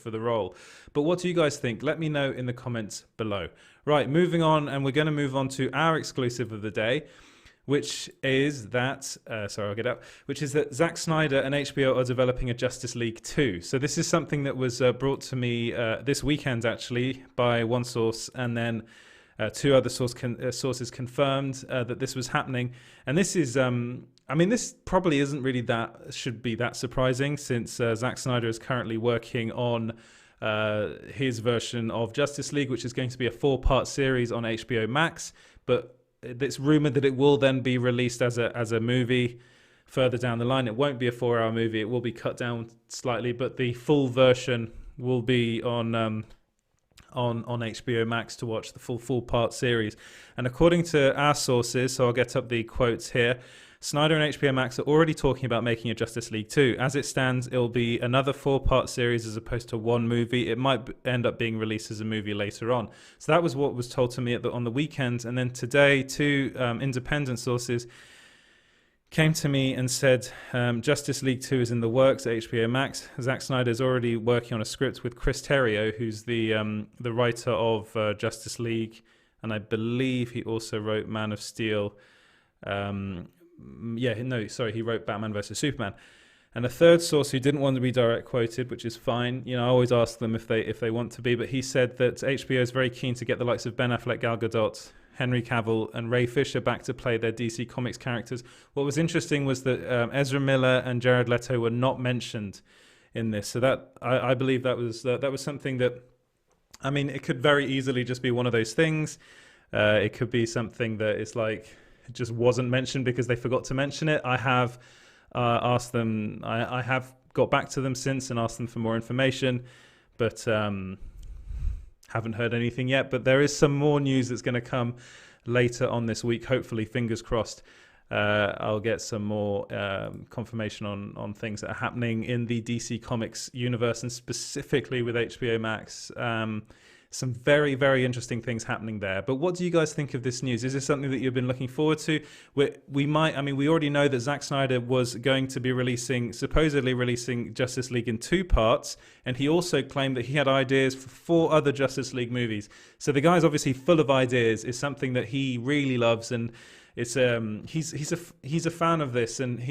for the role. But what do you guys think? Let me know in the comments below. Right, moving on, and we're going to move on to our exclusive of the day, which is that, which is that Zack Snyder and HBO are developing a Justice League 2. So this is something that was brought to me this weekend, actually, by one source, and then two other sources confirmed that this was happening. And this is, this probably isn't really should be that surprising, since Zack Snyder is currently working on his version of Justice League, which is going to be a 4-part series on HBO Max, but it's rumored that it will then be released as a movie further down the line. It won't be a 4-hour movie. It will be cut down slightly, but the full version will be on HBO Max to watch, the full 4-part series. And according to our sources, so I'll get up the quotes here, Snyder and HBO Max are already talking about making a Justice League 2. As it stands, it'll be another 4-part series as opposed to one movie. It might end up being released as a movie later on. So that was what was told to me on the weekend. And then today, two independent sources came to me and said Justice League 2 is in the works at HBO Max. Zack Snyder is already working on a script with Chris Terrio, who's the writer of Justice League, and I believe he also wrote Man of Steel. He wrote Batman vs Superman. And a third source who didn't want to be direct quoted, which is fine. I always ask them if they want to be, but he said that HBO is very keen to get the likes of Ben Affleck, Gal Gadot, Henry Cavill, and Ray Fisher back to play their DC Comics characters. What was interesting was that Ezra Miller and Jared Leto were not mentioned in this. So that I believe that was something that, it could very easily just be one of those things. It could be something that is like, it just wasn't mentioned because they forgot to mention it. I have asked them, I have got back to them since and asked them for more information, but haven't heard anything yet. But there is some more news that's going to come later on this week. Hopefully, fingers crossed, I'll get some more confirmation on things that are happening in the DC Comics universe, and specifically with HBO Max. Some very, very interesting things happening there. But what do you guys think of this news? Is this something that you've been looking forward to? We already know that Zack Snyder was going to be supposedly releasing Justice League in 2 parts, and he also claimed that he had ideas for 4 other Justice League movies. So the guy's obviously full of ideas. It's something that he really loves, and it's he's a fan of this, and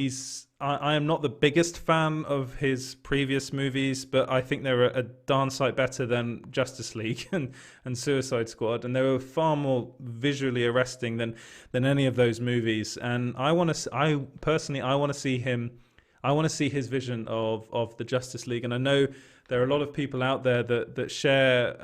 I am not the biggest fan of his previous movies, but I think they were a darn sight better than Justice League and Suicide Squad, and they were far more visually arresting than any of those movies. And I want to see his vision of the Justice League. And I know there are a lot of people out there that share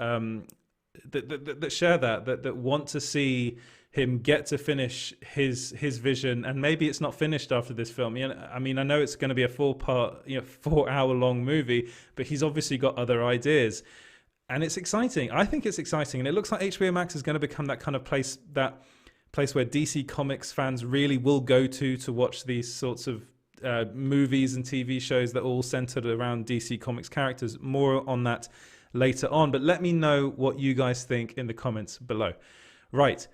that want to see him get to finish his vision, and maybe it's not finished after this film. I know it's going to be a 4-hour long movie, but he's obviously got other ideas, and it's exciting. I think it's exciting, and it looks like HBO Max is going to become that kind of place where DC Comics fans really will go to watch these sorts of movies and TV shows that are all centered around DC Comics characters. More on that later on, but let me know what you guys think in the comments below. Right.